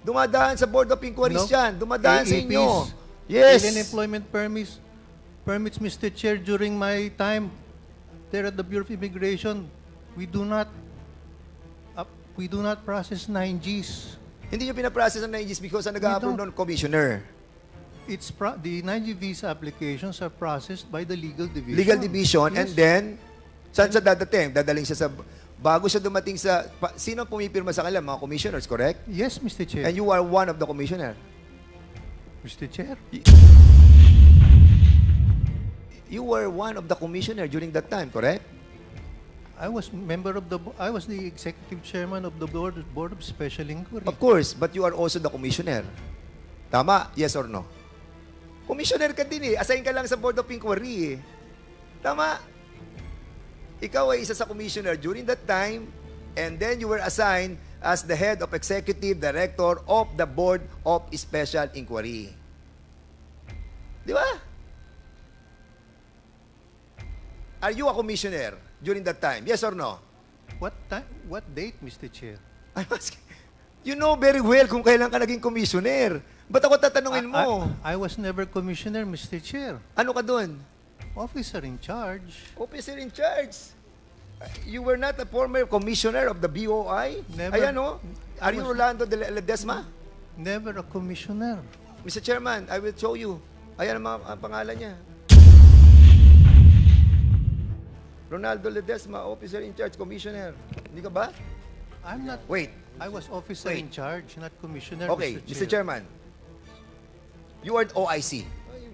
Dumadaan sa Board of Inquiries No. yan. Dumadaan sa AEPs, inyo. Yes. Alien employment permits, Mr. Chair, during my time there at the Bureau of Immigration, we do not process 9Gs. Hindi nyo pinaprocess ang 9Gs because ang nag-a-approve don't. nun, Commissioner. The 9G visa applications are processed by the legal division. Legal division, Yes. and then, saan siya dadating? Dadaling siya sa, bago siya dumating sa, sino ang pumipirma sa kanila? Mga commissioners, correct? Yes, Mr. Chair. And you are one of the commissioner. Mr. Chair. You were one of the commissioner during that time, correct? I was the executive chairman of the board of special inquiry. Of course, but you are also the commissioner. Tama? Yes or no? Commissioner ka din eh. Assign ka lang sa Board of Inquiry eh. Tama? Ikaw ay isa sa commissioner during that time, and then you were assigned as the head of executive director of the Board of Special Inquiry. Di ba? Are you a commissioner during that time? Yes or no? What date, Mr. Chair? I'm asking. You know very well kung kailan ka naging commissioner. Ba't ako tatanungin mo? I was never commissioner, Mr. Chair. Ano ka doon? Officer in charge. Officer in charge. You were not a former commissioner of the BOI? Never. Ayan o. Are you Rolando de Ledesma? Never a commissioner. Mr. Chairman, I will show you. Ayan ang pangalan niya. Ronaldo Ledesma, officer in charge, commissioner. Hindi ka ba? I'm not. Wait. I was officer in charge, not commissioner, Okay, Mr. Chairman. You are OIC.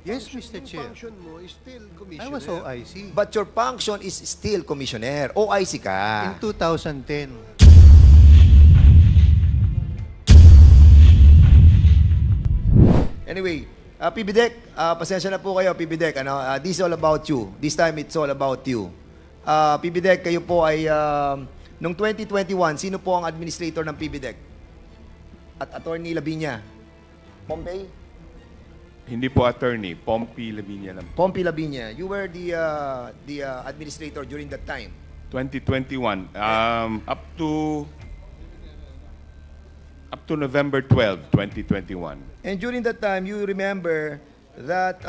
Yes, Mr. Chair. Function mo is still I commissioner. was OIC. But your function is still commissioner. OIC ka. In 2010. Anyway, PBDEC, pasensya na po kayo, PBDEC. This is all about you. This time, it's all about you. PBDEC, kayo po ay, noong 2021, sino po ang administrator ng PBDEC? At Attorney Lavinia? Pompey? Hindi po attorney, Pompey Lavinia lang. Pompey Lavinia. You were the administrator during that time. 2021, up to November 12, 2021. And during that time, you remember that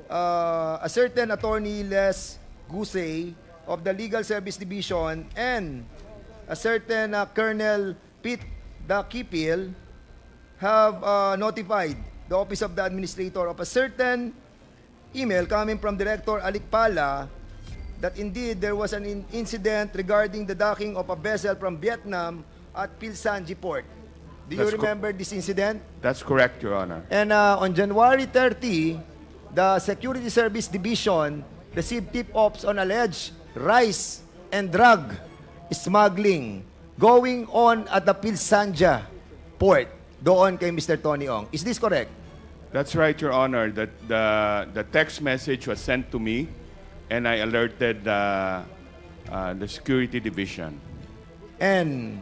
a certain Attorney Les Gusey of the Legal Service Division and a certain Colonel Pete Dakipil have notified the Office of the Administrator of a certain email coming from Director Alikpala that indeed there was an incident regarding the docking of a vessel from Vietnam at Pilsanji Port. Do you That's remember this incident? That's correct, Your Honor. And on January 30, the Security Service Division received tip-offs on alleged rice and drug smuggling going on at the Pilsanja Port doon kay Mr. Tony Ong. Is this correct? That's right, Your Honor. That the text message was sent to me, and I alerted the security division. And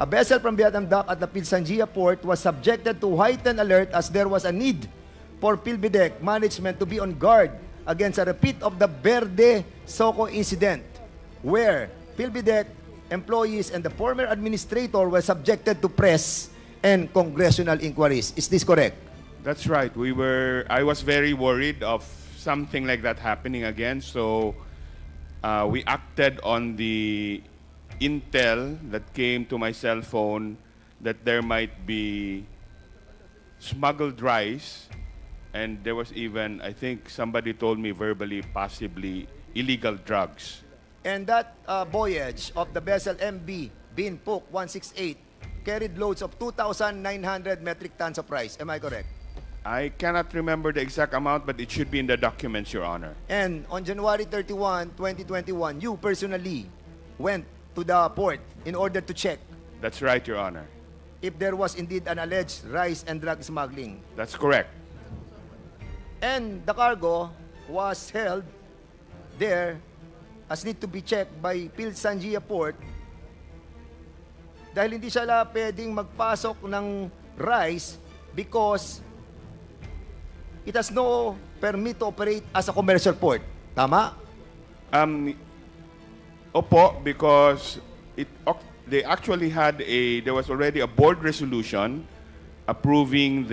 a vessel from Vietnam dock at the Pilsanjia Port was subjected to heightened alert as there was a need for PhilBidec management to be on guard against a repeat of the Verde Soco incident, where PhilBidec employees and the former administrator were subjected to press and congressional inquiries. Is this correct? That's right. I was very worried of something like that happening again, so we acted on the intel that came to my cell phone that there might be smuggled rice, and there was even, I think somebody told me verbally, possibly illegal drugs. And that voyage of the vessel MB Binpuk 168 carried loads of 2,900 metric tons of rice. Am I correct? I cannot remember the exact amount, but it should be in the documents, Your Honor. And on January 31, 2021, you personally went to the port in order to check That's right, Your Honor. if there was indeed an alleged rice and drug smuggling. That's correct. And the cargo was held there as need to be checked by Pilsanjia Port dahil hindi siya pwedeng magpasok ng rice because it has no permit to operate as a commercial port. Tama? Opo, because they actually had there was already a board resolution approving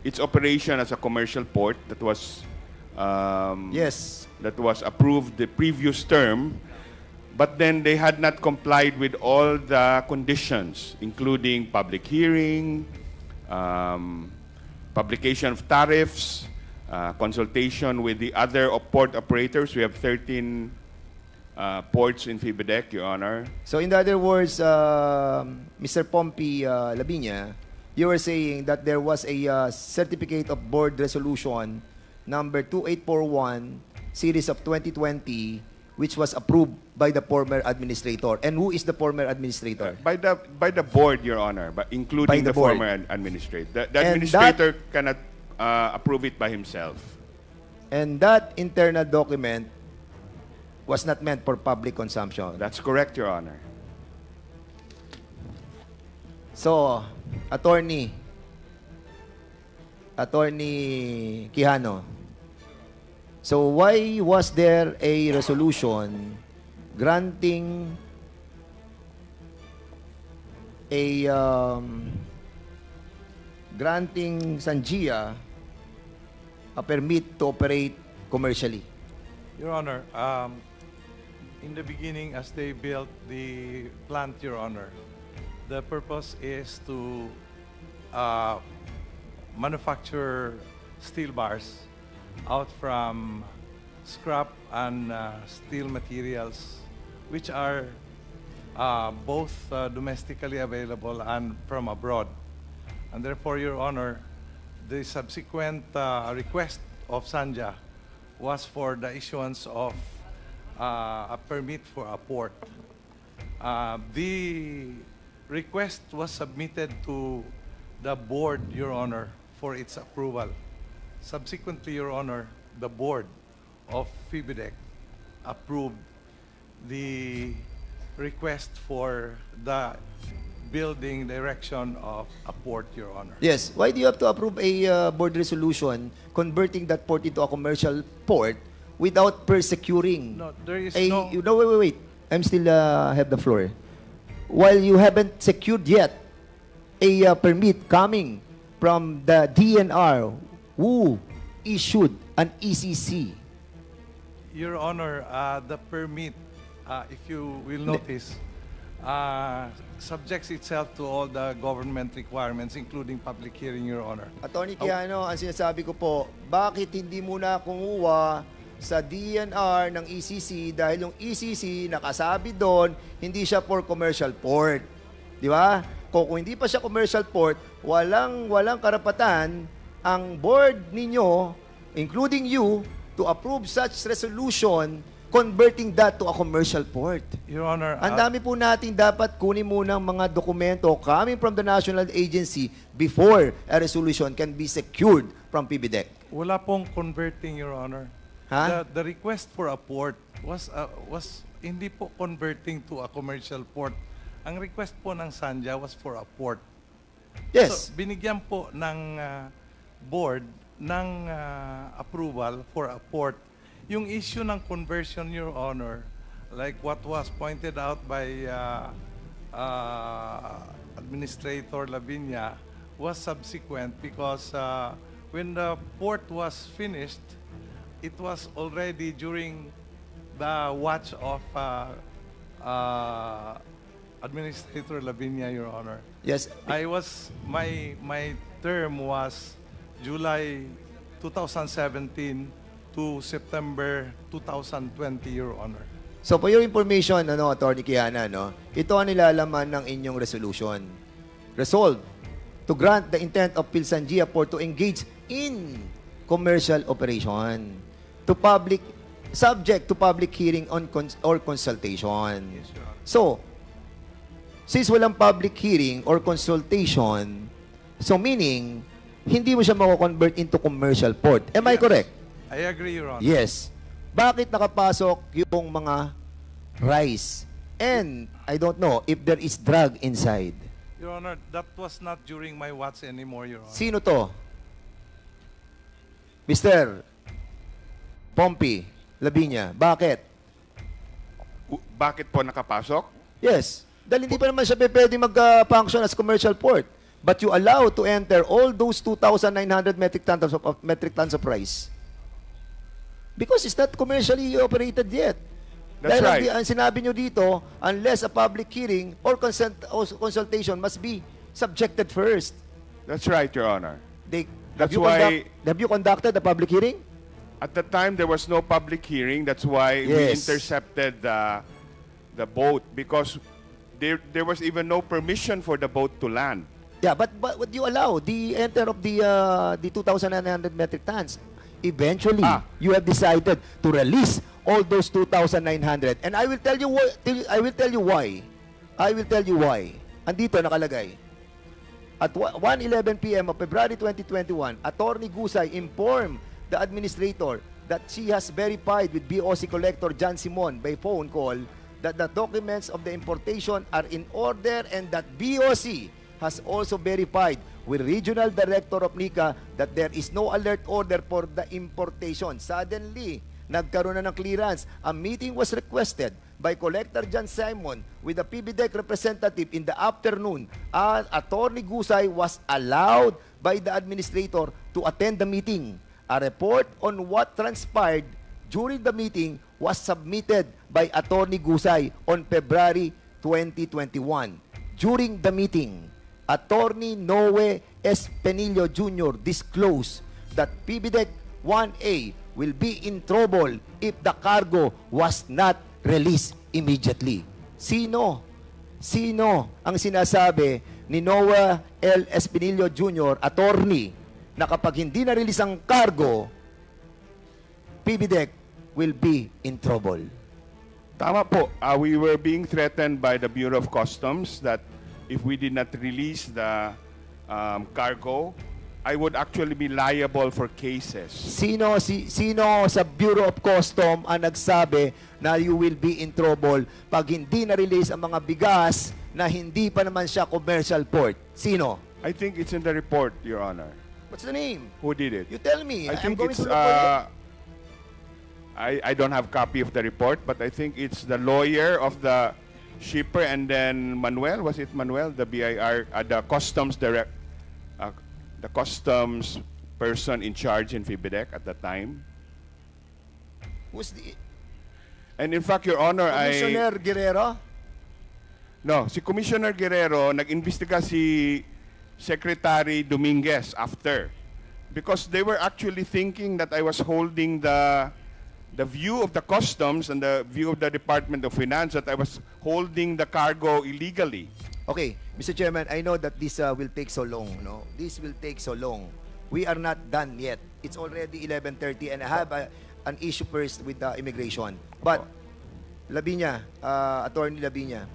its operation as a commercial port that was Yes. that was approved the previous term, but then they had not complied with all the conditions, including public hearing, publication of tariffs, consultation with the other port operators. We have 13 ports in FIBIDEC, Your Honor. So in other words, Mr. Pompey Labiña, you were saying that there was a certificate of board resolution number 2841 series of 2020 which was approved by the former administrator. And who is the former administrator? By the board, Your Honor, but including By the the board. former administrator. The And administrator cannot approve it by himself. And that internal document was not meant for public consumption. That's correct, Your Honor. So, Attorney Quijano, so why was there a resolution granting granting Sanjia a permit to operate commercially? Your Honor, in the beginning, as they built the plant, Your Honor, the purpose is to manufacture steel bars out from scrap and steel materials, which are both domestically available and from abroad. And therefore, Your Honor, the subsequent request of Sanja was for the issuance of a permit for a port. The request was submitted to the board, Your Honor, for its approval. Subsequently, Your Honor, the board of FIBIDEC approved the request for the building direction of a port, Your Honor. Yes. Why do you have to approve a board resolution converting that port into a commercial port without persecuting? No, there is a, no... you know, wait. I'm still have the floor. While you haven't secured yet a permit coming from the DNR who issued an ECC. Your Honor, the permit, if you will notice, subjects itself to all the government requirements, including public hearing, Your Honor. Attorney Quijano, ang sinasabi ko po, bakit hindi muna kumuha sa DNR ng ECC dahil yung ECC nakasabi doon, hindi siya for commercial port. Di ba? Kung hindi pa siya commercial port, walang karapatan ang board ninyo, including you, to approve such resolution converting that to a commercial port. Your Honor, Ang dami po nating dapat kunin munang mga dokumento coming from the national agency before a resolution can be secured from PBDEC. wala pong converting, Your Honor. Ha? The request for a port was hindi po converting to a commercial port. Ang request po ng Sanja was for a port. Yes. So, binigyan po ng board ng approval for a port. Yung issue ng conversion, Your Honor, like what was pointed out by Administrator Lavinia, was subsequent because when the port was finished, it was already during the watch of Administrator Lavinia, Your Honor. Yes. My term was July 2017 to September 2020, Your Honor. So for your information, Attorney Quijana, ito ang nilalaman ng inyong resolution. Resolved to grant the intent of Pilsangia Port to engage in commercial operation subject to public hearing or consultation. Yes, Your Honor. So, since walang public hearing or consultation, so meaning, hindi mo siya mako-convert into commercial port. Am I Yes. correct? I agree, Your Honor. Yes. Bakit nakapasok yung mga rice? And I don't know if there is drug inside. Your Honor, that was not during my watch anymore, Your Honor. Sino to? Mr. Pompey Labiña. Bakit? Bakit po nakapasok? Yes. Dahil hindi pa naman siya pwede mag-function as commercial port. But you allow to enter all those 2,900 metric tons of rice. Because it's not commercially operated yet. That's Dahil right. ang sinabi nyo dito, unless a public hearing or consultation must be subjected first. That's right, Your Honor. Have you conducted a public hearing? At the time, there was no public hearing. That's why we Yes. intercepted the boat, because there was even no permission for the boat to land. Yeah, but would you allow the enter of the 2,900 metric tons? Eventually, you have decided to release all those 2,900. And I will tell you why. I will tell you why. Andito nakalagay. At 1:11 p.m. of February 2021, Attorney Gusay informed the administrator that she has verified with BOC Collector John Simon by phone call that the documents of the importation are in order and that BOC has also verified with Regional Director of NICA that there is no alert order for the importation. Suddenly, nagkaroon na ng clearance. A meeting was requested by Collector John Simon with the PBDEC representative in the afternoon. Attorney Gusay was allowed by the administrator to attend the meeting. A report on what transpired during the meeting was submitted by Attorney Gusay on February 2021. During the meeting, Attorney Noe S. Penillo Jr. disclosed that PBDEC 1A will be in trouble if the cargo was not released immediately. Sino ang sinasabi ni Noe L. S. Penillo Jr., attorney, na kapag hindi na-release ang cargo, PBDEC will be in trouble? Tama po. We were being threatened by the Bureau of Customs that if we did not release the cargo, I would actually be liable for cases. Sino sa Bureau of Customs ang nagsabi na you will be in trouble pag hindi na-release ang mga bigas na hindi pa naman siya commercial port? Sino? I think it's in the report, Your Honor. What's the name? Who did it? You tell me. I I'm think going it's to look for it. I don't have copy of the report, but I think it's the lawyer of the shipper, and then Manuel, was it Manuel, the BIR, the customs the customs person in charge in FIBIDEC at the time. Who's the And in fact, Your Honor, Commissioner Guerrero? No, si Commissioner Guerrero, nag-imbestiga si Secretary Dominguez after. Because they were actually thinking that I was holding the view of the customs and the view of the Department of Finance that I was holding the cargo illegally. Okay, Mr. Chairman, I know that this will take so long, no? This will take so long. We are not done yet. It's already 11:30 and I have an issue first with the immigration. But, Labinya, Attorney Labinya,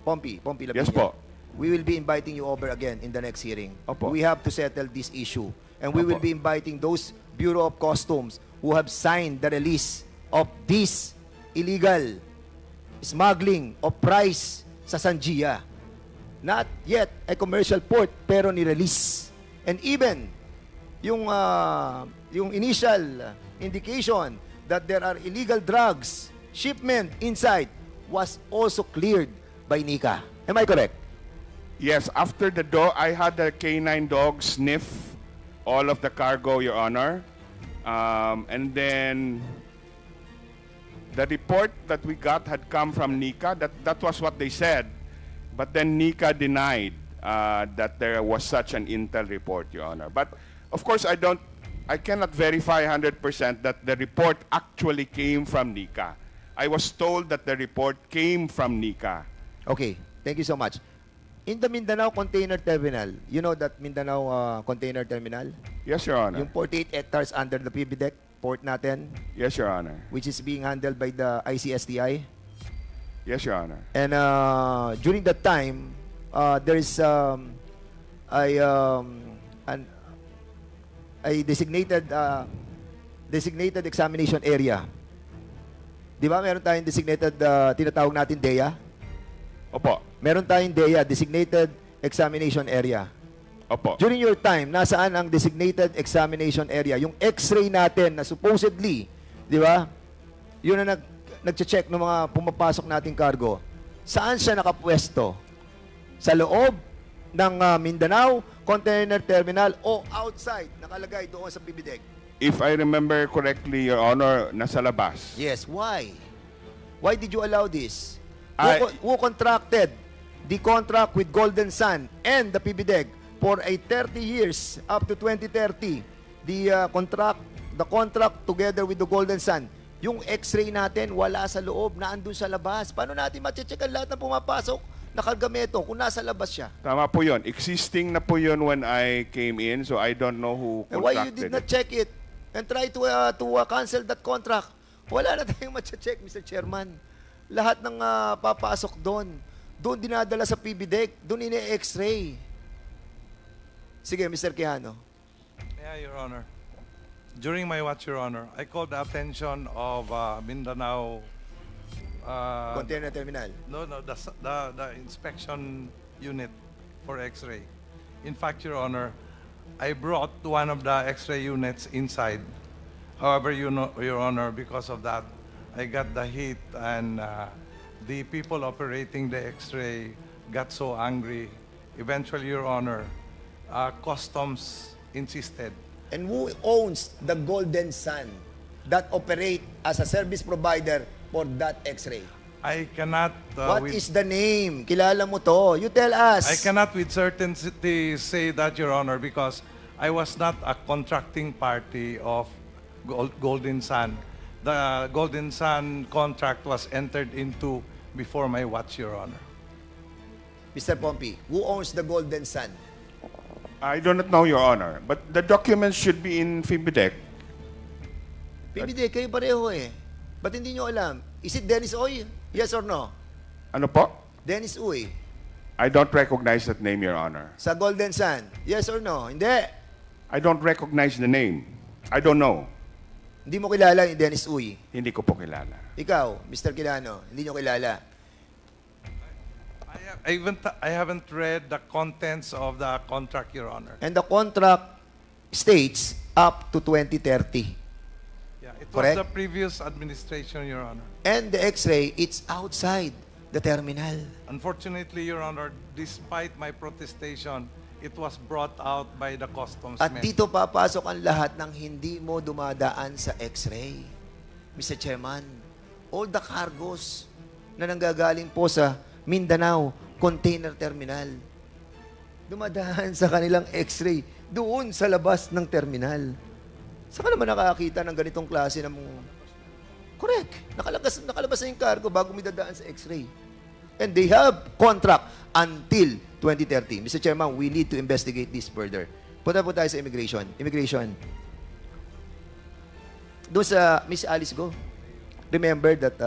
Pompey Labinya. Yes po. We will be inviting you over again in the next hearing. Opo. We have to settle this issue. And we will Opo. be inviting those Bureau of Customs who have signed the release of this illegal smuggling of rice sa Sanjia. Not yet a commercial port, pero ni-release. And even, yung initial indication that there are illegal drugs, shipment inside, was also cleared by NICA. Am I correct? Yes, after the dog, I had the canine dog sniff all of the cargo, Your Honor. And then the report that we got had come from NICA. That was what they said. But then NICA denied that there was such an intel report, Your Honor. But of course, I cannot verify 100% that the report actually came from NICA. I was told that the report came from NICA. Okay, thank you so much. In the Mindanao Container Terminal, you know that Mindanao Container Terminal? Yes, Your Honor. Yung 48 hectares under the PBDEC port natin, Yes, Your Honor. which is being handled by the ICSTI. Yes, Your Honor. And during that time, there is a designated examination area. Di ba meron tayong designated, tinatawag natin DEA? Opo. Meron tayong DEA, designated examination area. Opo. During your time, nasaan ang designated examination area? Yung x-ray natin na supposedly, di ba? Yun na nag-check ng mga pumapasok nating cargo. Saan siya nakapwesto? Sa loob ng Mindanao Container Terminal o outside, nakalagay doon sa PBDEC? If I remember correctly, Your Honor, nasa labas. Yes, why? Why did you allow this? I- Who contracted the contract with Golden Sun and the PBDEC for a 30 years up to 2030? The contract together with the Golden Sun. Yung X-ray natin wala sa loob, naandun sa labas. Paano natin ma-check ang lahat ng pumapasok na kargamento kung nasa labas siya? Tama po yun. Existing na po yun when I came in, so I don't know who And why you contracted did not it. check it and try to cancel that contract? Wala na tayong ma-check, Mr. Chairman. Lahat ng papasok doon dinadala sa PBDEC, doon ine-X-ray. Sige, Mr. Quijano. Yeah, Your Honor. During my watch, Your Honor, I called the attention of Mindanao. Container Terminal. No, the inspection unit for X-ray. In fact, Your Honor, I brought one of the X-ray units inside. However, Your Honor, because of that, I got the heat and the people operating the X-ray got so angry. Eventually, Your Honor, customs insisted. And who owns the Golden Sun that operate as a service provider for that X-ray? I cannot. What is the name? Kilala mo to. You tell us. I cannot with certainty say that, Your Honor, because I was not a contracting party of Golden Sun. The Golden Sun contract was entered into before my watch, Your Honor. Mr. Pompey, who owns the Golden Sun? I do not know, Your Honor. But the documents should be in FIBIDEC. PBD, kayo pareho eh. Ba't hindi nyo alam? Is it Dennis Uy? Yes or no? Ano po? Dennis Uy. I don't recognize that name, Your Honor. Sa Golden Sun? Yes or no? Hindi. I don't recognize the name. I don't know. Hindi mo kilala yung Dennis Uy. Hindi ko po kilala. Ikaw, Mr. Quijano, hindi nyo kilala. I haven't read the contents of the contract, Your Honor. And the contract states up to 2030. Yeah, it was Correct. the previous administration, Your Honor. And the X-ray, it's outside the terminal. Unfortunately, Your Honor, despite my protestation, it was brought out by the customs At men. dito papasok ang lahat ng hindi mo dumadaan sa X-ray. Mr. Chairman, all the cargos na nanggagaling po sa Mindanao Container Terminal, dumadaan sa kanilang X-ray doon sa labas ng terminal. Saan ka naman nakakita ng ganitong klase ng... Correct. Nakalabas na yung cargo bago may dadaan sa X-ray. And they have contract until 2030. Mr. Chairman, we need to investigate this further. Punta po tayo sa immigration. Immigration. Doon sa Miss Alice Go, remember that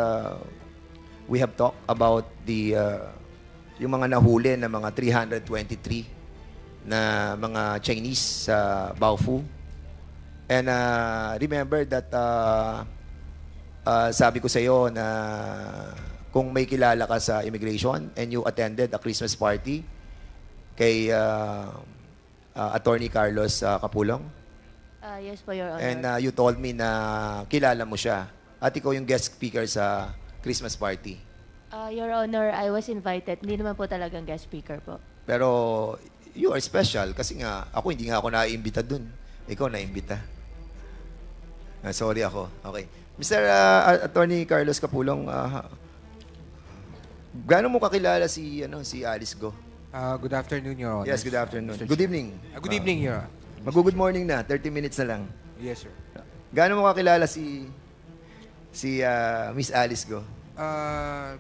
we have talked about the yung mga nahuli na mga 323 na mga Chinese sa Baofu. And remember that sabi ko sa iyo na kung may kilala ka sa immigration and you attended a Christmas party kay Attorney Carlos Capulong. Yes po, Your Honor. And you told me na kilala mo siya at ikaw yung guest speaker sa Christmas party. Your Honor, I was invited. Hindi naman po talagang guest speaker po. Pero you are special kasi nga ako hindi nga ako naiimbita dun. Ikaw naiimbita. Sorry ako. Okay. Mr. Attorney Carlos Capulong, gaano mo kakilala si Alice Go? Good afternoon, Your Honor. Yes, good afternoon. Mr. Good evening. Good evening, Your Honor. Mag-good morning na, 30 minutes na lang. Yes, sir. Gaano mo kakilala si Miss Alice Go?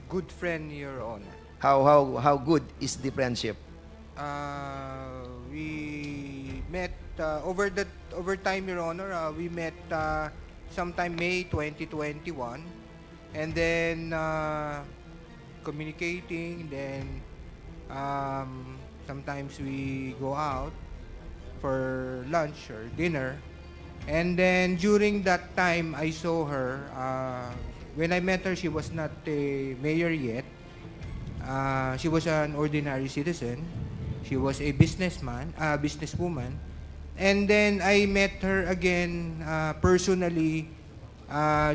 Good friend, Your Honor. How good is the friendship? We met over time, Your Honor. We met sometime May 2021, and then communicating. Then sometimes we go out for lunch or dinner, and then during that time, I saw her. When I met her, she was not a mayor yet. She was an ordinary citizen. She was a businesswoman. And then I met her again personally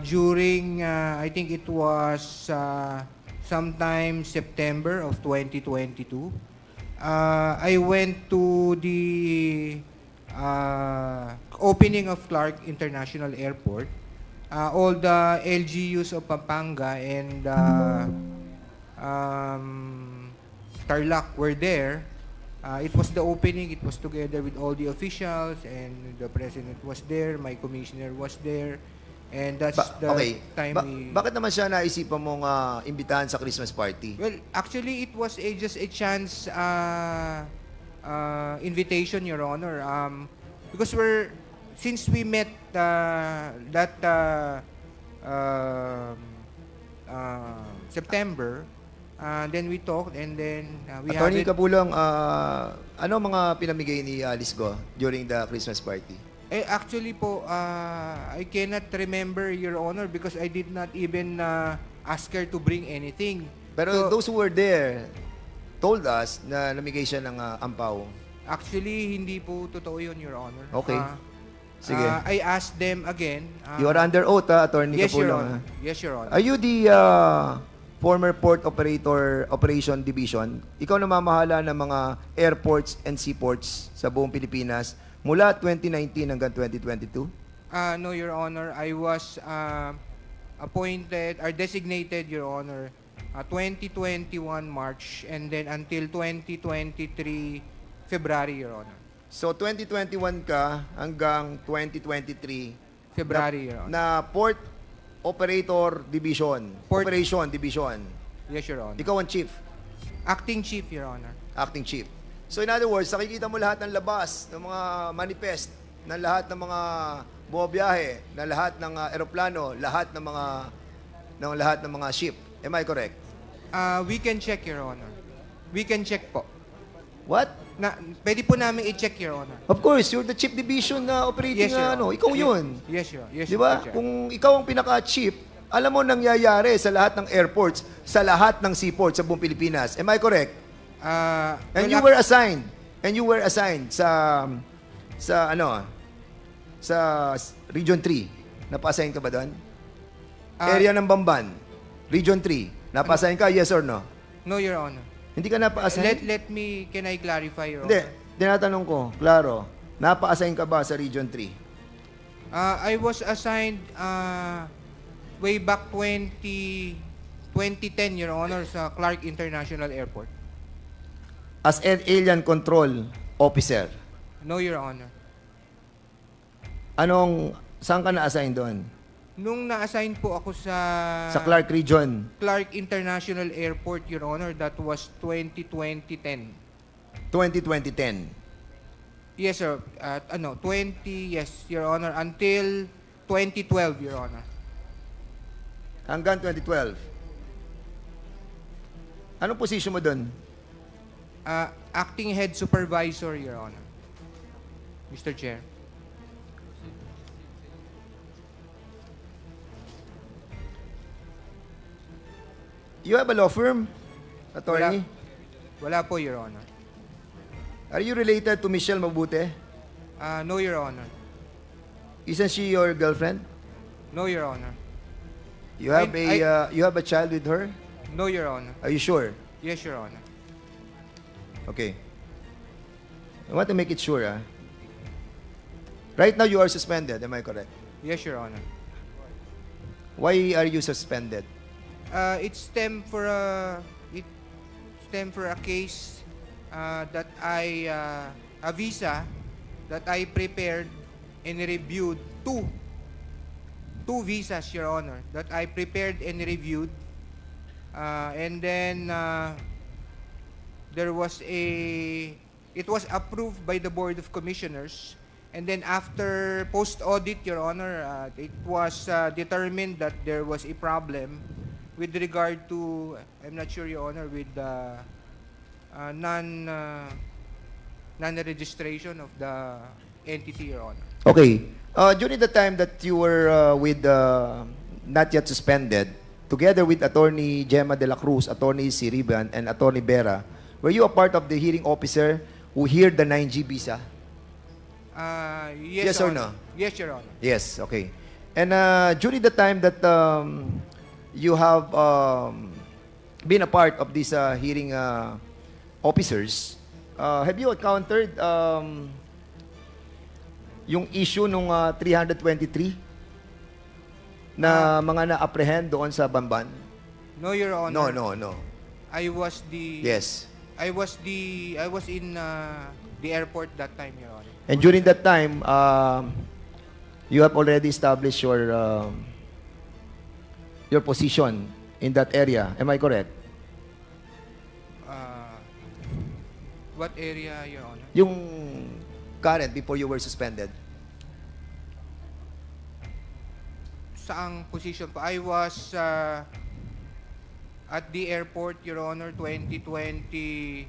during, I think it was sometime September of 2022. I went to the opening of Clark International Airport. All the LGUs of Pampanga and Tarlac were there. It was the opening. It was together with all the officials, and the president was there. My commissioner was there, and that's the time we. Bakit naman siya naisipan mong imbitahan sa Christmas party? Well, actually, it was just a chance invitation, Your Honor. Because since we met September, then we talked, and then we had Attorney it. Kapulong, ano mga pinamigay ni Alice Go during the Christmas party? Actually po, I cannot remember, Your Honor, because I did not even ask her to bring anything. Pero So, those who were there told us na namigay siya ng ampaw. actually, hindi po totoo yun, Your Honor. Okay. Sige. I asked them again. You are under oath, Attorney Yes, Your Kapulong. Honor. Yes, Your Honor. Are you the former port operator operation division? Ikaw namamahala ng mga airports and seaports sa buong Pilipinas mula 2019 hanggang 2022? No, Your Honor. I was appointed or designated, Your Honor, 2021 March and then until 2023 February, Your Honor. So 2021 ka hanggang 2023 February, Your Honor. na port operator division, Port- operation division. Yes, Your Honor. Ikaw ang chief, Acting Chief, Your Honor. acting chief. So in other words, nakikita mo lahat ng labas, ng mga manifest, ng lahat ng mga bumabiyahe, ng lahat ng eroplano, lahat ng mga ship. Am I correct? We can check, Your Honor. We can check po. What? Pwede po namin i-check, Your Honor. Of course, you're the chief division na operating Yes, Your ano. Honor. Ikaw Yes, yun. Yes, Your Honor. Yes, Di ba? Mr. Chair. Kung ikaw ang pinaka-chief, alam mo nangyayari sa lahat ng airports, sa lahat ng seaports sa buong Pilipinas. Am I correct? And you were assigned. And you were assigned sa Region 3. Napa-assign ka ba doon? Area ng Bamban. Region 3. Napa-assign ka, yes or no? No, Your Honor. Hindi ka napa-assign? Can I clarify, Your Hindi. Honor? Tinatanong ko, klaro. Napa-assign ka ba sa Region 3? I was assigned way back 2010, Your Honor, sa Clark International Airport. As an alien control officer. No, Your Honor. Saan ka na-assign doon? Nung na-assign po ako sa Clark Region. Clark International Airport, Your Honor, that was 2010. 2010. Yes, sir. Yes, Your Honor, until 2012, Your Honor. Hanggang 2012. Anong position mo doon? Acting Head Supervisor, Your Honor. Mr. Chair. You have a law firm, attorney? Wala po, Your Honor. Are you related to Michelle Mabute? No, Your Honor. Isn't she your girlfriend? No, Your Honor. You have you have a child with her? No, Your Honor. Are you sure? Yes, Your Honor. Okay. I want to make it sure. Right now you are suspended, am I correct? Yes, Your Honor. Why are you suspended? It stemmed for a case that a visa that I prepared and reviewed two visas, Your Honor, that I prepared and reviewed, and then it was approved by the Board of Commissioners. And then after post-audit, Your Honor, it was determined that there was a problem with regard to, I'm not sure, Your Honor, with the non-registration of the entity, Your Honor. Okay. During the time that you were with not yet suspended, together with Attorney Gemma de la Cruz, Attorney Siriban, and Attorney Vera, were you a part of the hearing officer who heard the 9G visa? Yes, Yes Your or Honor. no? Yes, Your Honor. Yes, okay. And during the time that you have been a part of these hearing officers, have you encountered yung issue nung 323 na mga na-apprehend doon sa Bamban? No, Your Honor. No. I was the Yes. I was in the airport that time, Your Honor. And during that time, you have already established your position in that area. Am I correct? What area, Your Honor? Yung current before you were suspended. Saang position po? I was at the airport, Your Honor, 2021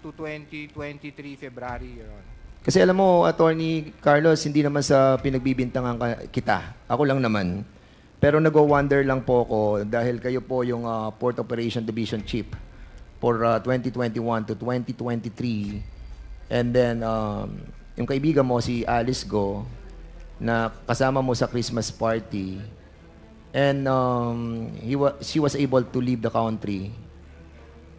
to 2023 February, Your Honor. Kasi alam mo, Attorney Carlos, hindi naman sa pinagbibintangan kita. Ako lang naman. Pero nag-wonder lang po ako dahil kayo po yung Port Operation Division Chief for 2021 to 2023. And then, yung kaibigan mo, si Alice Go, na kasama mo sa Christmas party. And she was able to leave the country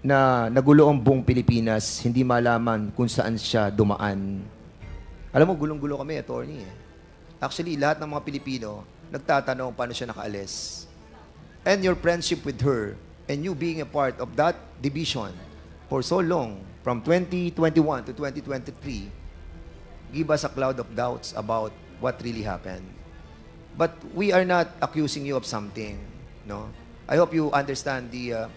na nagulo ang buong Pilipinas, hindi malaman kung saan siya dumaan. Alam mo, gulong-gulo kami, attorney. Actually, lahat ng mga Pilipino nagtatanong paano siya nakaalis. And your friendship with her and you being a part of that division for so long, from 2021 to 2023, give us a cloud of doubts about what really happened. But we are not accusing you of something, no? I hope you understand the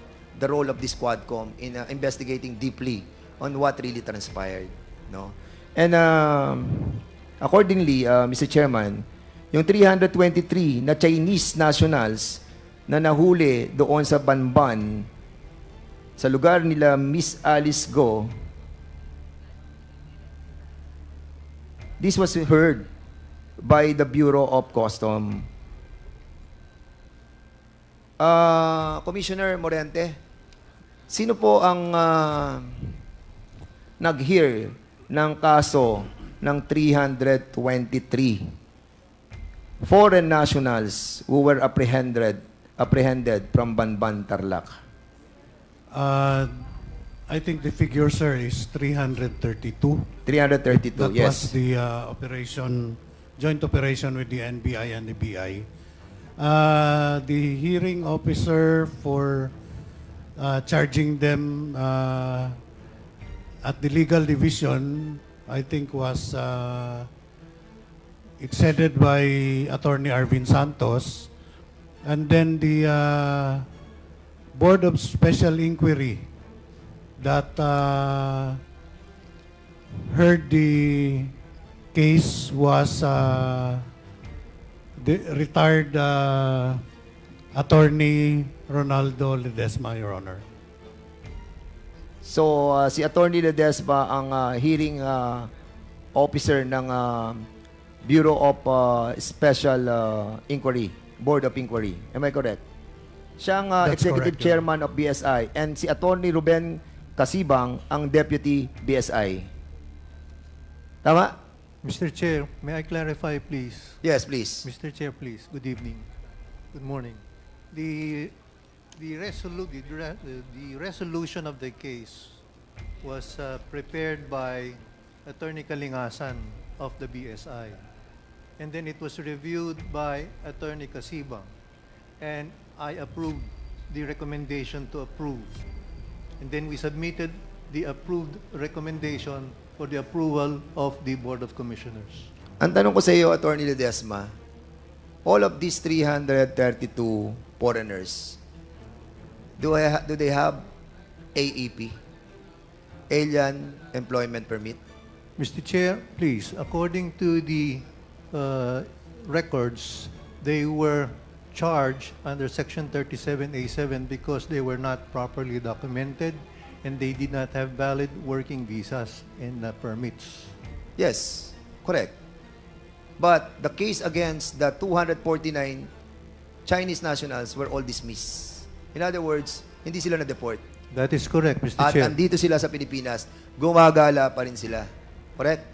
role of this Quadcom in investigating deeply on what really transpired, no? And accordingly, Mr. Chairman, yung 323 na Chinese nationals na nahuli doon sa Banban, sa lugar nila Miss Alice Go, this was heard by the Bureau of Custom. Commissioner Morente, sino po ang nag-hear ng kaso ng 323 foreign nationals who were apprehended from Banban, Tarlac? I think the figure, sir, is 332. 332, That yes. was the joint operation with the NBI and the BI. The hearing officer for charging them at the legal division, I think was it's headed by Attorney Arvin Santos, and then the Board of Special Inquiry that heard the case was the retired Attorney Ronaldo Ledesma, Your Honor. So, si Attorney Ledesma ang hearing officer ng Bureau of Special Inquiry, Board of Inquiry. Am I correct? Siya ang That's Executive correct, Chairman of BSI. And si Attorney Ruben Casibang ang Deputy BSI. Tama? Mr. Chair, may I clarify, please? Yes, please. Mr. Chair, please. Good evening. Good morning. The resolution of the case was prepared by Attorney Kalingasan of the BSI. And then it was reviewed by Attorney Kasibang. And I approved the recommendation to approve. And then we submitted the approved recommendation for the approval of the Board of Commissioners. Ang tanong ko sa iyo, Attorney Ledesma, all of these 332 foreigners, do they have AEP, Alien Employment Permit? Mr. Chair, please, according to the records, they were charged under Section 37A7 because they were not properly documented and they did not have valid working visas and permits. Yes, correct. But the case against the 249 Chinese nationals were all dismissed. In other words, hindi sila na-deport. That is correct, Mr. At Chair. andito sila sa Pilipinas, gumagala pa rin sila. Correct?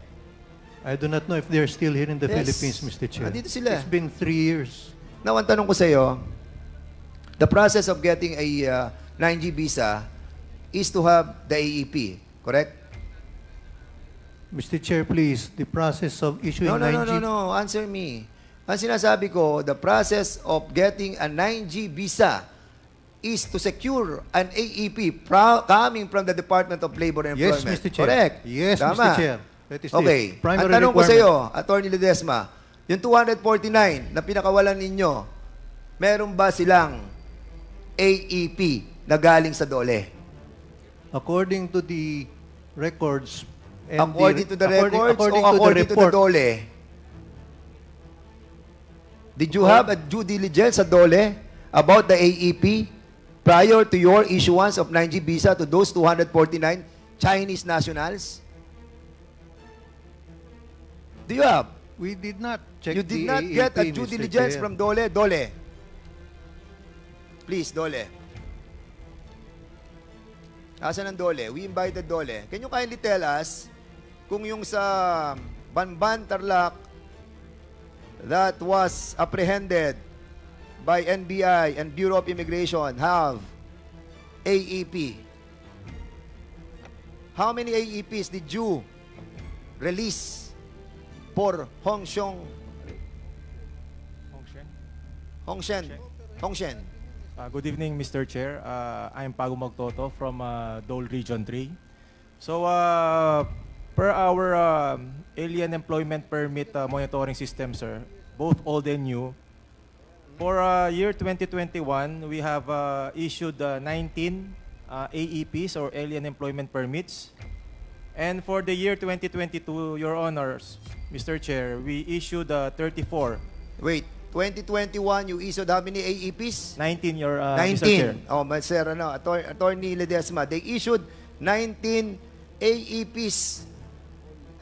I do not know if they're still here in the Yes. Philippines, Mr. Chair. Andito sila. It's been 3 years. Now, ang tanong ko sa iyo, the process of getting a 9G visa is to have the AEP, correct? Mr. Chair, please, the process of issuing No, no, no, 9G... no, no. Answer me. Ang sinasabi ko, the process of getting a 9G visa is to secure an AEP coming from the Department of Labor and Yes, Employment. Mr. Chair. Correct. Yes, Tama. Mr. Chair. That is Okay. the primary Ang tanong ko sa requirement. iyo, Attorney Ledesma, yung 249 na pinakawalan ninyo, meron ba silang AEP na galing sa DOLE? According to the records... and According to the records according o to according the to the report, DOLE? Did you have a due diligence sa DOLE about the AEP prior to your issuance of 9G visa to those 249 Chinese nationals? Do you have? we did not check You did the not AAP, get a due Mr. diligence Chair. from DOLE? DOLE. Please, DOLE. Asan ang DOLE? We invited DOLE. Can you kindly tell us kung yung sa Banban, Tarlac that was apprehended by NBI and Bureau of Immigration have AEP? How many AEPs did you release for Hongshen? Good evening, Mr. Chair. I'm Pago Magtoto from Dole Region 3. So, per our alien employment permit monitoring system, sir, both old and new, for year 2021, we have issued 19 AEPs or alien employment permits. And for the year 2022, Your Honors, Mr. Chair, we issued 34. Wait, 2021, you issued how many AEPs? 19, Mr. Chair. 19. Oh, Sir, Attorney Ledesma, they issued 19 AEPs,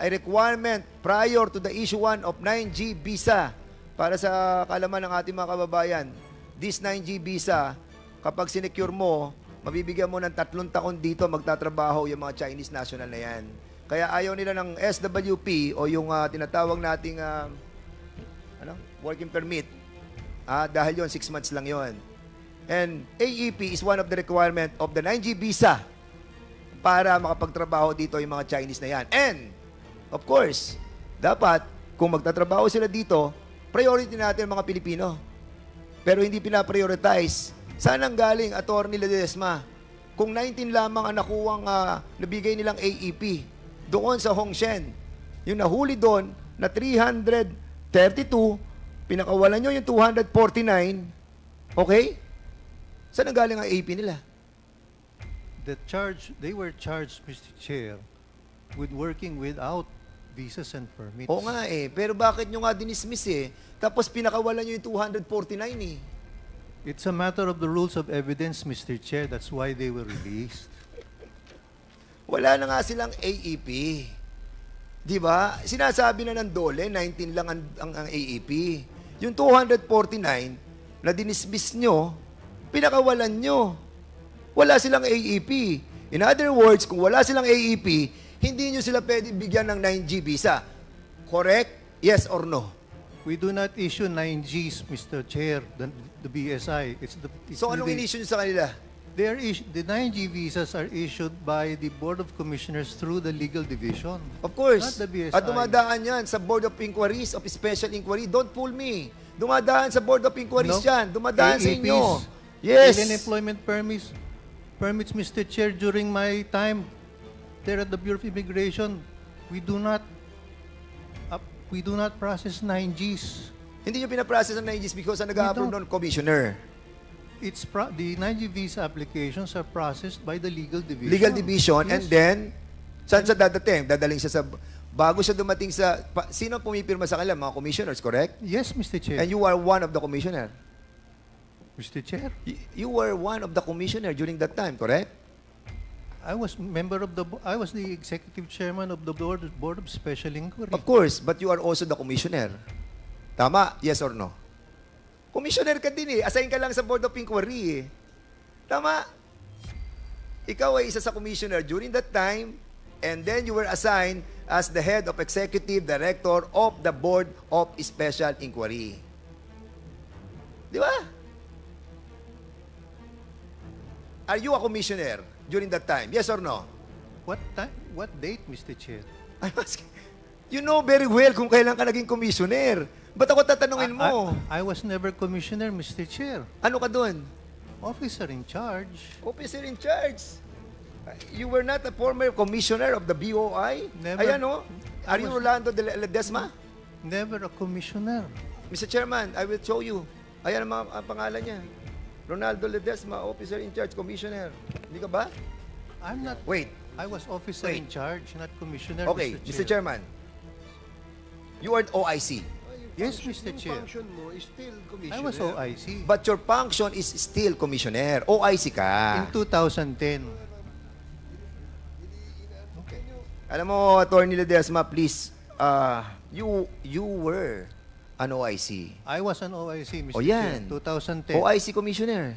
a requirement prior to the issuance of 9G visa. Para sa kaalaman ng ating mga kababayan, this 9G visa, kapag sinecure mo, mabibigyan mo ng 3 taon dito magtatrabaho yung mga Chinese national na yan. Kaya ayaw nila ng SWP o yung tinatawag nating working permit. Dahil yon 6 months lang yon. And AEP is one of the requirement of the 9G visa para makapagtrabaho dito yung mga Chinese na yan. And, of course, dapat, kung magtatrabaho sila dito, priority natin ang mga Pilipino. Pero hindi pinaprioritize. Saan ang galing, Attorney Ledesma? Kung 19 lamang ang nakuwang nabigay nilang AEP doon sa Hongshen, yung nahuli doon na 332, pinakawalan nyo yung 249, okay? Saan ang galing ang AEP nila? They were charged, Mr. Chair, with working without visas and permits. Oo nga pero bakit nyo nga dinismiss Tapos pinakawalan nyo yung 249 It's a matter of the rules of evidence, Mr. Chair. That's why they were released. Wala na nga silang AEP. Di ba? Sinasabi na ng DOLE, 19 lang ang AEP. Yung 249 na dinismiss nyo, pinakawalan nyo. Wala silang AEP. In other words, kung wala silang AEP, hindi nyo sila pwede bigyan ng 9G visa. Correct? Yes or no? We do not issue 9Gs, Mr. Chair, the BSI. It's So anong in-issue nyo sa kanila? The 9G visas are issued by the Board of Commissioners through the Legal Division. Of course. Not the BSI. At dumadaan yan sa Board of Inquiries of Special Inquiry. Don't fool me. Dumadaan sa Board of Inquiries yan. Dumadaan sa inyo. Yes. Alien employment permits, Mr. Chair, during my time there at the Bureau of Immigration, we do not process 9Gs. Hindi nyo pinaprocess ang 9Gs because ang nag-a-approve don't. nun, commissioner. The 9G visa applications are processed by the Legal Division. Legal division, Yes. and then, saan sa dadating? Dadaling siya sa, bago siya dumating sa, sino pumipirma sa kanila? Mga commissioners, correct? Yes, Mr. Chair. And you are one of the commissioner. Mr. Chair, You were one of the commissioner during that time, correct? I was the executive chairman of the Board of Special Inquiry. Of course, but you are also the commissioner. Tama? Yes or no? Commissioner ka din Assign ka lang sa Board of Inquiry Tama? Ikaw ay isa sa commissioner during that time, and then you were assigned as the head of executive director of the Board of Special Inquiry. Di ba? are you a commissioner during that time? Yes or no? What time? What date, Mr. Chair? I'm asking. You know very well kung kailan ka naging commissioner. Ba't ako tatanungin mo? I was never commissioner, Mr. Chair. Ano ka doon? Officer in charge. Officer in charge. You were not a former commissioner of the BOI? Never. Ayan o. Are you Rolando de Ledesma? Never a commissioner. Mr. Chairman, I will show you. Ayan ang pangalan niya. Ronaldo Ledesma, officer in charge, commissioner. Hindi ka ba? I'm not. Wait. I was officer in charge, not commissioner, Okay, Mr. Mr. Chair. Chairman. You are OIC. Yes, Mr. Chair. Function mo is still commissioner. I was OIC. But your function is still commissioner. OIC ka. In 2010. Alam mo, Attorney Ledesma, please, you were an OIC. I was an OIC, Mr. O yan. Chair. 2010. OIC commissioner.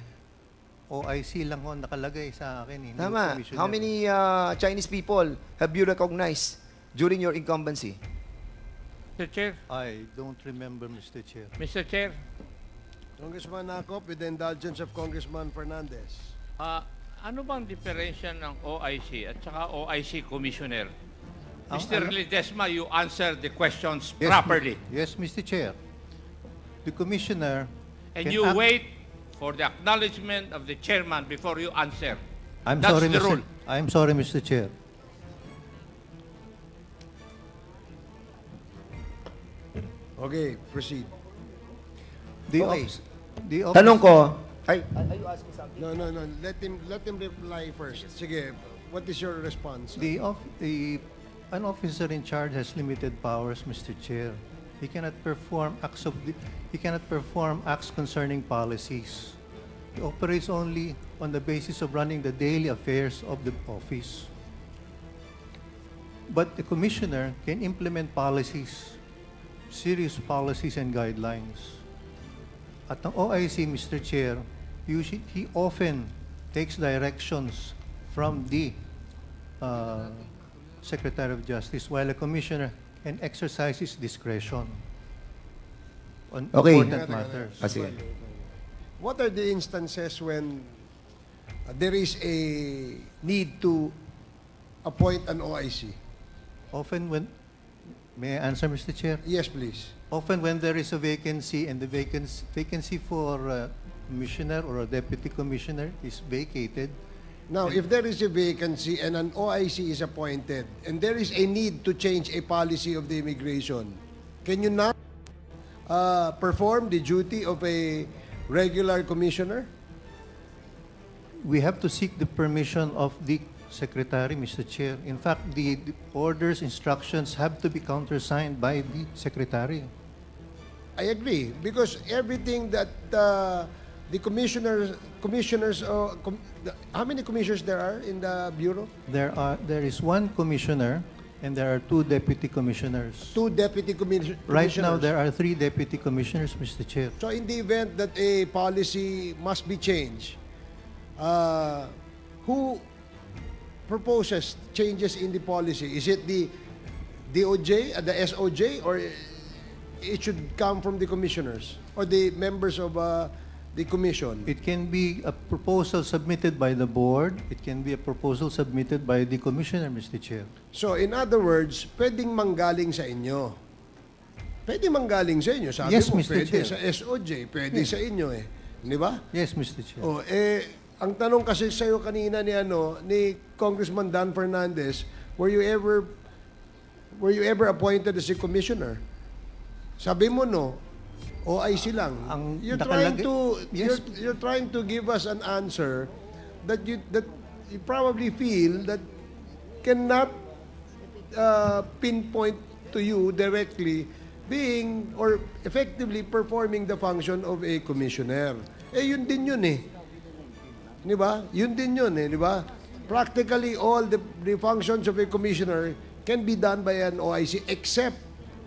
OIC lang ho nakalagay sa akin. Hindi Tama. commissioner. How many Chinese people have you recognized during your incumbency? Mr. Chair, I don't remember, Mr. Chair. Mr. Chair, Congressman Acop, with the indulgence of Congressman Fernandez. ano bang diferensya ng OIC at saka OIC Commissioner? Ang Mr. ano- Ledesma, you answer the questions Yes, properly. Yes, Mr. Chair. The commissioner And can you act- wait for the acknowledgement of the chairman before you answer. I'm That's sorry, the Mr. rule. I'm sorry, Mr. Chair. Okay, proceed. The Okay. office, Tanong ko, are you asking something? No. Let him reply first. Sige, what is your response? An officer in charge has limited powers, Mr. Chair. He cannot perform acts concerning policies. He operates only on the basis of running the daily affairs of the office. But the commissioner can implement policies, serious policies and guidelines. At ang OIC, Mr. Chair, he often takes directions from the Secretary of Justice, while a commissioner can exercise his discretion on Okay. important matters. Sige. What are the instances when there is a need to appoint an OIC? Often when, may I answer, Mr. Chair? Yes, please. Often when there is a vacancy and the vacancy for a commissioner or a deputy commissioner is vacated, Now, if there is a vacancy and an OIC is appointed, and there is a need to change a policy of the immigration, can you not perform the duty of a regular commissioner? we have to seek the permission of the secretary, Mr. Chair. In fact, the orders, instructions have to be countersigned by the secretary. I agree, because everything that the commissioners, how many commissioners there are in the bureau? There is one commissioner and there are two deputy commissioners. Two deputy commissioners. Right now, there are three deputy commissioners, Mr. Chair. So in the event that a policy must be changed, who proposes changes in the policy? Is it the DOJ, the SOJ, or it should come from the commissioners or the members of the commission? It can be a proposal submitted by the board. It can be a proposal submitted by the commissioner, Mr. Chair. So in other words, pwedeng manggaling sa inyo. Pwede manggaling sa inyo. Sabi Yes, mo, Mr. pwede Chair. sa SOJ, pwede sa inyo eh. Di ba? Yes, Mr. Chair. Oh, ang tanong kasi sa iyo kanina ni Congressman Dan Fernandez, were you ever appointed as a commissioner? Sabi mo no, OIC lang. Ang You're trying nakalagay- to Yes. you're trying to give us an answer that you probably feel that cannot pinpoint to you directly being or effectively performing the function of a commissioner. Yun din yun eh. Di ba? Yun din yun eh, di ba? Practically all the functions of a commissioner can be done by an OIC except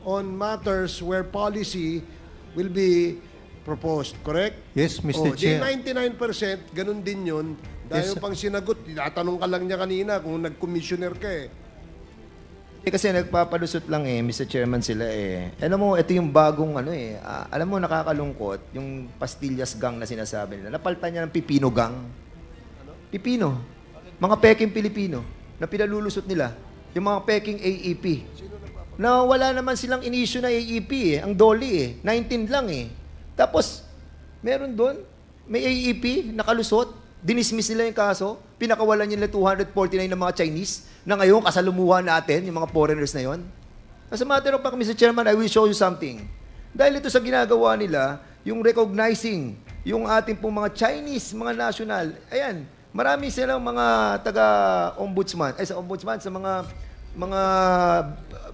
on matters where policy will be proposed, correct? Yes, Mr. Di Chair. 99%, ganun din yun. Dahil Yes, sir. pang sinagot, tinatanong ka lang niya kanina kung nag-commissioner ka eh. Kasi nagpapalusot lang Mr. Chairman sila Alam mo, ito yung bagong alam mo nakakalungkot, yung pastillas gang na sinasabi nila. Napalitan niya ng pipino gang. Pipino. Mga peking Pilipino na pinalulusot nila. Yung mga peking AEP. Na wala naman silang in-issue na AEP eh. Ang Dolly eh. 19 lang eh. Tapos, meron doon, may AEP, nakalusot, dinismiss nila yung kaso, pinakawalan nila 249 ng mga Chinese, na ngayon kasalumuhan natin, yung mga foreigners na yon. As a matter of fact, Mr. Chairman, I will show you something. Dahil ito sa ginagawa nila, yung recognizing, yung ating pong mga Chinese, mga national, ayan, marami silang mga taga-ombudsman, sa ombudsman, sa mga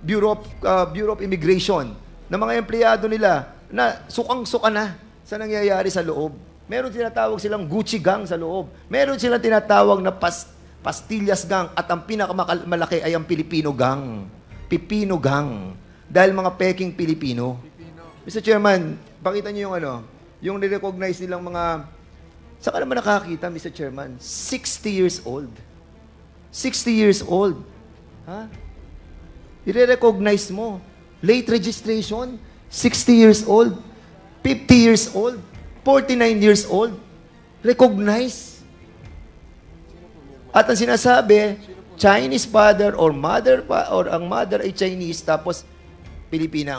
Bureau of Immigration, na mga empleyado nila, na sukang-suka na sa nangyayari sa loob. Meron tinatawag silang Gucci gang sa loob. Meron silang tinatawag na pastillas gang at ang pinakamalaki ay ang Filipino gang. Pipino gang. Dahil mga peking Pilipino. Mr. Chairman, pakita niyo yung yung nirecognize nilang mga, saka naman nakakita, Mr. Chairman, 60 years old. 60 years old. Ha? I-recognize mo. Late registration, 60 years old, 50 years old, 49 years old. Recognize. At ang sinasabi, Chinese father or mother or ang mother ay Chinese tapos Pilipina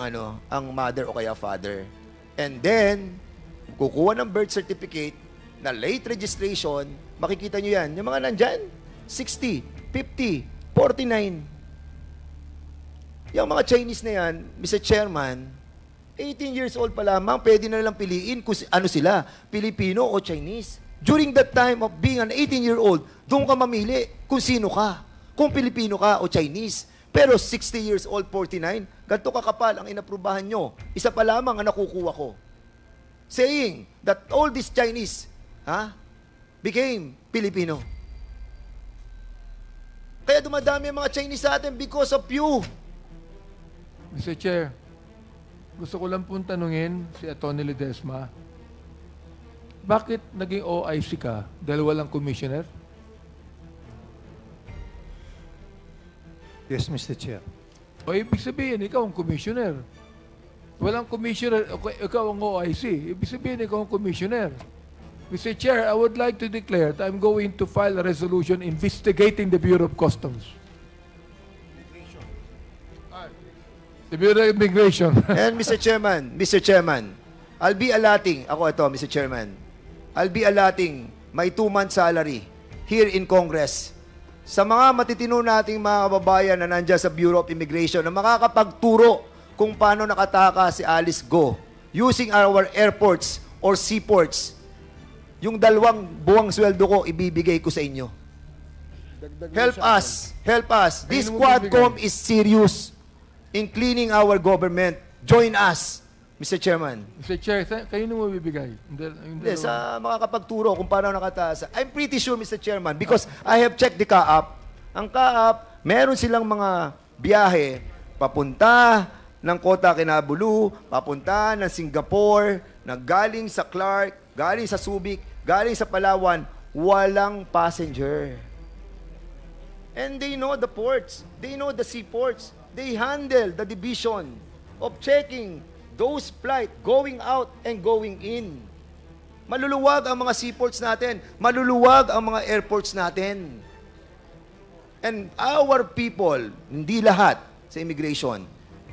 ang mother o kaya father. And then kukuha ng birth certificate na late registration, makikita nyo yan. Yung mga nandyan, 60, 50, 49. Yung mga Chinese na yan, Mr. Chairman, 18 years old pa lamang, pwede na nilang piliin kung ano sila, Pilipino o Chinese. During that time of being an 18-year-old, doon ka mamili kung sino ka, kung Pilipino ka o Chinese. Pero 60 years old, 49, ganito kakapal ang inaprubahan nyo. Isa pa lamang ang nakukuha ko. Saying that all these Chinese became Filipino. Kaya dumadami ang mga Chinese sa atin because of you. Mr. Chair, gusto ko lang pong tanungin si Atty. Ledesma, bakit naging OIC ka dahil walang commissioner? Yes, Mr. Chair. O ibig sabihin, ikaw ang commissioner. Walang commissioner, ikaw ang OIC. Ibig sabihin, ikaw ang commissioner. Mr. Chair, I would like to declare that I'm going to file a resolution investigating the Bureau of Customs. The Bureau of Immigration. And Mr. Chairman, I'll be allotting, Mr. Chairman, I'll be allotting my 2-month salary here in Congress sa mga matitino nating mga kababayan na nandiyan sa Bureau of Immigration na makakapagturo kung paano nakataka si Alice Go using our airports or seaports. Yung 2 buwang sweldo ko, ibibigay ko sa inyo. Help us. This Quadcom is serious in cleaning our government. Join us, Mr. Chairman. Mr. Chair, kayo nung mabibigay? Hindi, sa makakapagturo kung paano nakataas. I'm pretty sure, Mr. Chairman, because I have checked the CAAP. Ang CAAP, meron silang mga biyahe papunta ng Kota Kinabalu, papunta ng Singapore, galing sa Clark, galing sa Subic, galing sa Palawan, walang passenger. And they know the ports. They know the seaports. They handle the division of checking those flights going out and going in. Maluluwag ang mga seaports natin. Maluluwag ang mga airports natin. And our people, hindi lahat sa immigration,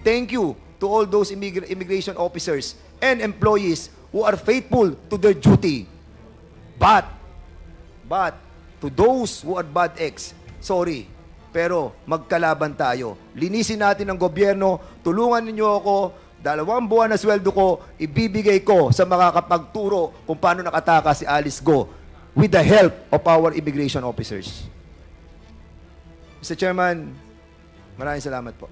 thank you to all those immigration officers and employees who are faithful to their duty. But, to those who are bad eggs, sorry, pero magkalaban tayo. Linisin natin ang gobyerno, tulungan ninyo ako, 2 buwan na sweldo ko, ibibigay ko sa makakapagturo kung paano nakataka si Alice Go with the help of our immigration officers. Mr. Chairman, maraming salamat po.